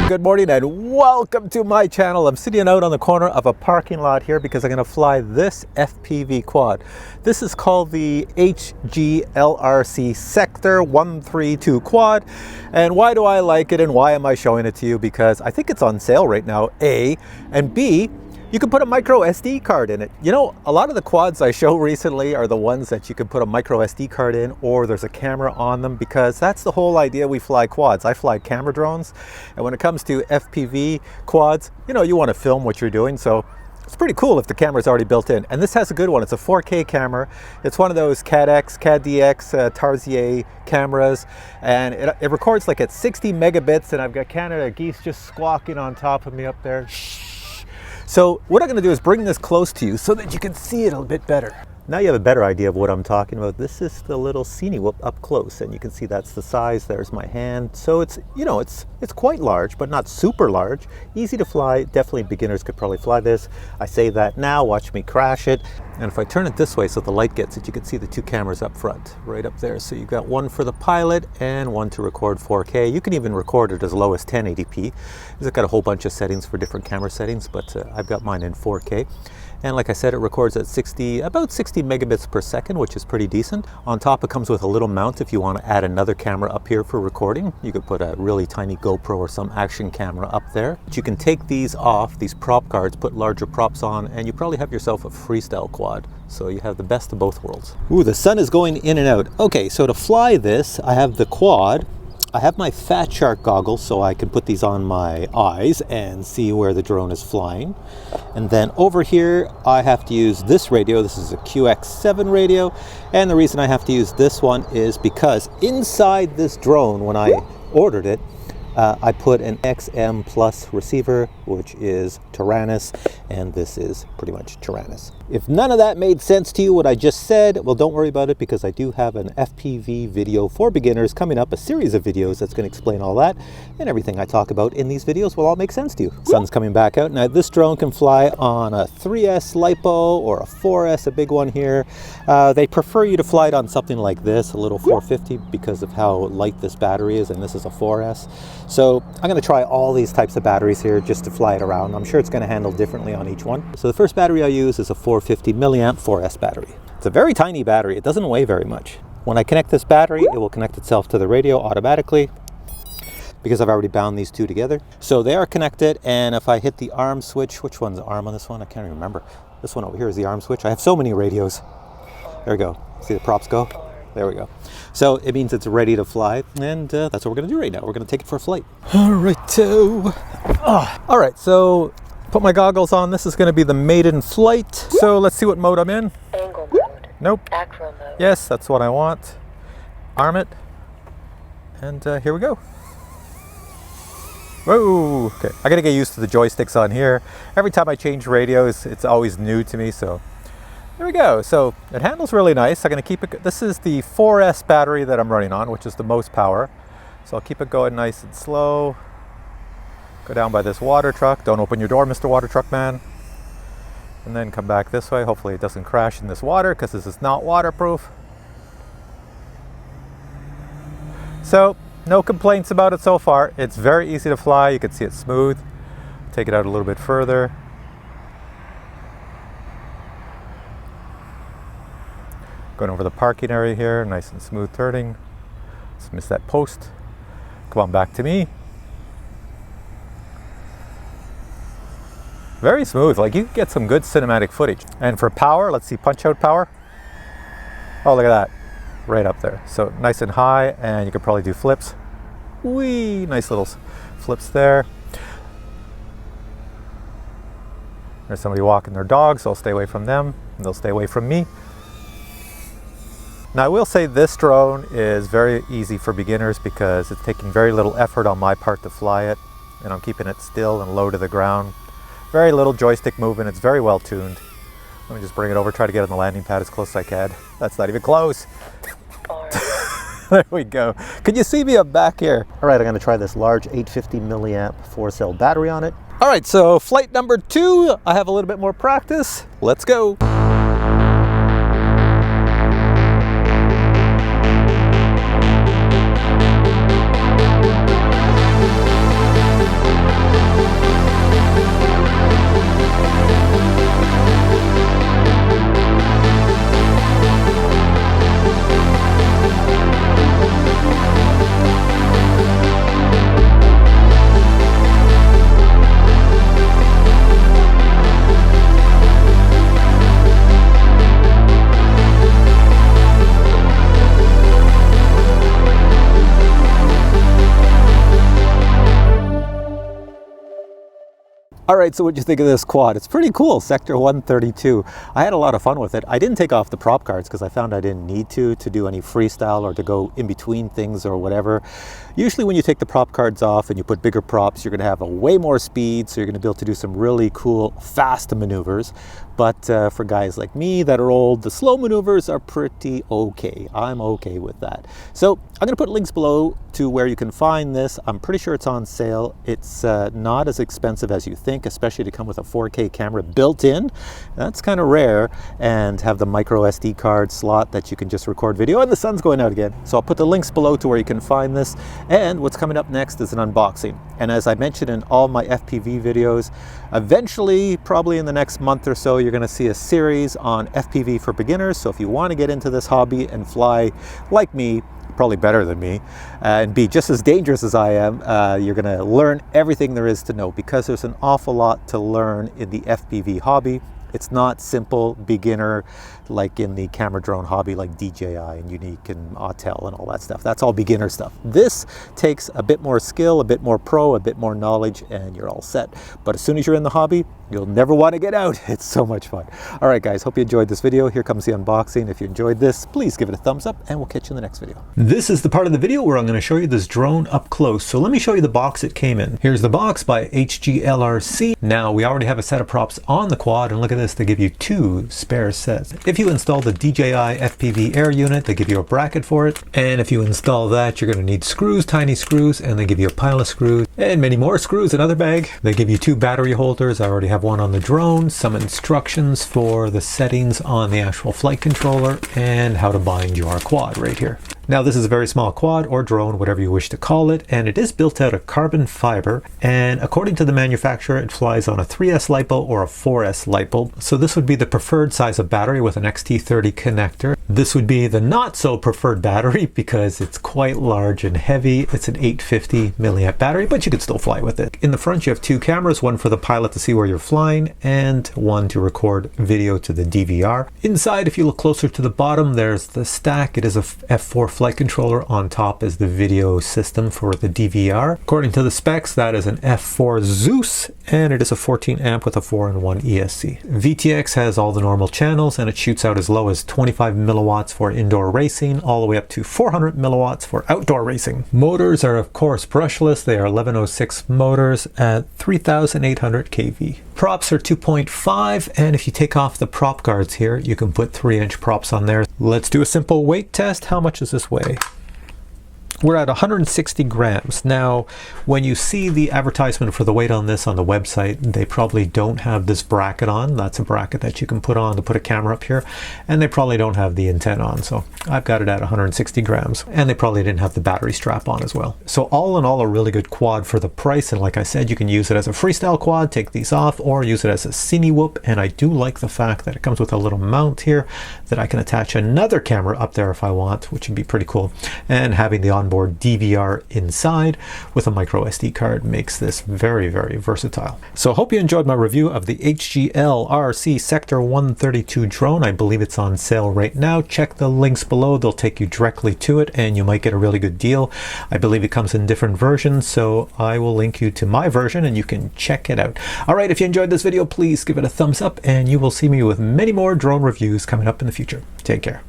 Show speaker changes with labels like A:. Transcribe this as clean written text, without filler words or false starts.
A: good morning and welcome to my channel. I'm sitting out on the corner of a parking lot here because I'm going to fly this FPV quad. This is called the HGLRC Sector 132 quad. And why do I like it and why am I showing it to you? Because I think it's on sale right now, A, and B, you can put a micro SD card in it. You know, a lot of the quads I show recently are the ones that you can put a micro SD card in or there's a camera on them, because that's the whole idea we fly quads. I fly camera drones, and when it comes to FPV quads, you know, you want to film what you're doing, so it's pretty cool if the camera's already built in. And this has a good one. It's a 4K camera. It's one of those CAD-X, CAD-DX, Tarsier cameras, and it records like at 60 megabits, and I've got Canada geese just squawking on top of me up there. So what I'm going to do is bring this close to you so that you can see it a bit better. Now you have a better idea of what I'm talking about. This is the little Cine Whoop up close, and you can see that's the size. There's my hand. So it's, you know, it's quite large, but not super large. Easy to fly. Definitely beginners could probably fly this. I say that now, watch me crash it. And if I turn it this way so the light gets it, you can see the two cameras up front, right up there. So you've got one for the pilot and one to record 4K. You can even record it as low as 1080p. It's got a whole bunch of settings for different camera settings, but I've got mine in 4K. And like I said, it records at about 60 megabits per second, which is pretty decent. On top, it comes with a little mount if you want to add another camera up here for recording. You could put a really tiny GoPro or some action camera up there. But you can take these off, these prop guards, put larger props on, and you probably have yourself a freestyle quad. So you have the best of both worlds. Ooh, the sun is going in and out. Okay, so to fly this, I have the quad. I have my Fat Shark goggles so I can put these on my eyes and see where the drone is flying. And then over here, I have to use this radio. This is a QX7 radio. And the reason I have to use this one is because inside this drone, when I ordered it, I put an XM Plus receiver, which is Tyrannus, and this is pretty much Tyrannus. If none of that made sense to you, what I just said, well, don't worry about it, because I do have an FPV video for beginners coming up, a series of videos that's going to explain all that, and everything I talk about in these videos will all make sense to you. Sun's coming back out. Now, this drone can fly on a 3S LiPo or a 4S, a big one here. They prefer you to fly it on something like this, a little 450, because of how light this battery is, and this is a 4S. So I'm going to try all these types of batteries here just to fly it around. I'm sure it's going to handle differently on each one. So the first battery I use is a 450 milliamp 4S battery. It's a very tiny battery. It doesn't weigh very much. When I connect this battery, it will connect itself to the radio automatically, because I've already bound these two together. So they are connected, and if I hit the arm switch, which one's the arm on this one? I can't even remember. This one over here is the arm switch. I have so many radios. There we go. See the props go? There we go. So it means it's ready to fly, and that's what we're going to do right now. We're going to take it for a flight. All right, so put my goggles on. This is going to be the maiden flight. So let's see what mode I'm in.
B: Angle mode.
A: Nope.
B: Acro mode.
A: Yes, that's what I want. Arm it. And here we go. Whoa, okay. I got to get used to the joysticks on here. Every time I change radios, it's always new to me, so there we go. So it handles really nice. I'm going to keep it. This is the 4S battery that I'm running on, which is the most power. So I'll keep it going nice and slow. Go down by this water truck. Don't open your door, Mr. Water Truck Man. And then come back this way. Hopefully it doesn't crash in this water, because this is not waterproof. So no complaints about it so far. It's very easy to fly. You can see it's smooth. Take it out a little bit further. Going over the parking area here, nice and smooth turning. Just missed that post. Come on back to me. Very smooth, like you can get some good cinematic footage. And for power, let's see, punch out power. Oh, look at that, right up there. So nice and high, and you could probably do flips. Whee, nice little flips there. There's somebody walking their dogs, so I'll stay away from them, and they'll stay away from me. Now I will say this drone is very easy for beginners because it's taking very little effort on my part to fly it, and I'm keeping it still and low to the ground. Very little joystick movement. It's very well tuned. Let me just bring it over, try to get on the landing pad as close as I can. That's not even close. There we go. Can you see me up back here? All right, I'm gonna try this large 850 milliamp 4-cell battery on it. All right, so flight number 2, I have a little bit more practice. Let's go. All right, so what'd you think of this quad? It's pretty cool, Sector 132. I had a lot of fun with it. I didn't take off the prop guards because I found I didn't need to do any freestyle or to go in between things or whatever. Usually when you take the prop guards off and you put bigger props, you're gonna have a way more speed, so you're gonna be able to do some really cool, fast maneuvers. But for guys like me that are old, the slow maneuvers are pretty okay. I'm okay with that. So I'm gonna put links below to where you can find this. I'm pretty sure it's on sale. It's not as expensive as you think, especially to come with a 4K camera built in. That's kind of rare, and have the micro SD card slot that you can just record video. And the sun's going out again. So I'll put the links below to where you can find this. And what's coming up next is an unboxing. And as I mentioned in all my FPV videos, eventually, probably in the next month or so, you're gonna see a series on FPV for beginners. So if you wanna get into this hobby and fly like me, probably better than me, and be just as dangerous as I am, you're gonna learn everything there is to know, because there's an awful lot to learn in the FPV hobby. It's not simple beginner like in the camera drone hobby, like DJI and Unique and Autel and all that stuff. That's all beginner stuff. This takes a bit more skill, a bit more pro, a bit more knowledge, and you're all set. But as soon as you're in the hobby, you'll never want to get out. It's so much fun. All right, guys, hope you enjoyed this video. Here comes the unboxing. If you enjoyed this, please give it a thumbs up, and we'll catch you in the next video. This is the part of the video where I'm going to show you this drone up close. So let me show you the box it came in. Here's the box by HGLRC. Now, we already have a set of props on the quad, and look at this, they give you 2 spare sets. If you install the DJI FPV air unit, they give you a bracket for it. And if you install that, you're going to need screws, tiny screws, and they give you a pile of screws and many more screws, another bag. They give you 2 battery holders. I already have one on the drone, some instructions for the settings on the actual flight controller, and how to bind your quad right here. Now, this is a very small quad or drone, whatever you wish to call it, and it is built out of carbon fiber, and according to the manufacturer, it flies on a 3S LiPo or a 4S LiPo. So this would be the preferred size of battery with an XT30 connector. This would be the not so preferred battery because it's quite large and heavy. It's an 850 milliamp battery, but you could still fly with it. In the front, you have 2 cameras, one for the pilot to see where you're flying and one to record video to the DVR. Inside, if you look closer to the bottom, there's the stack. It is a F4 flight controller. On top is the video system for the DVR. According to the specs, that is an F4 Zeus, and it is a 14 amp with a 4-in-1 ESC. VTX has all the normal channels, and it shoots out as low as 25 milliwatts for indoor racing, all the way up to 400 milliwatts for outdoor racing. Motors are, of course, brushless. They are 1106 motors at 3,800 kV. Props are 2.5, and if you take off the prop guards here, you can put 3-inch props on there. Let's do a simple weight test. How much does this weigh? We're at 160 grams. Now, when you see the advertisement for the weight on this on the website, they probably don't have this bracket on. That's a bracket that you can put on to put a camera up here, and they probably don't have the antenna on. So I've got it at 160 grams, and they probably didn't have the battery strap on as well. So all in all, a really good quad for the price. And like I said, you can use it as a freestyle quad, take these off, or use it as a cine whoop. And I do like the fact that it comes with a little mount here that I can attach another camera up there if I want, which would be pretty cool. And having the onboard DVR inside with a micro SD card makes this very, very versatile. So I hope you enjoyed my review of the HGLRC Sector 132 drone. I believe it's on sale right now. Check the links below. They'll take you directly to it, and you might get a really good deal. I believe it comes in different versions, so I will link you to my version and you can check it out. All right, if you enjoyed this video, please give it a thumbs up, and you will see me with many more drone reviews coming up in the future. Take care.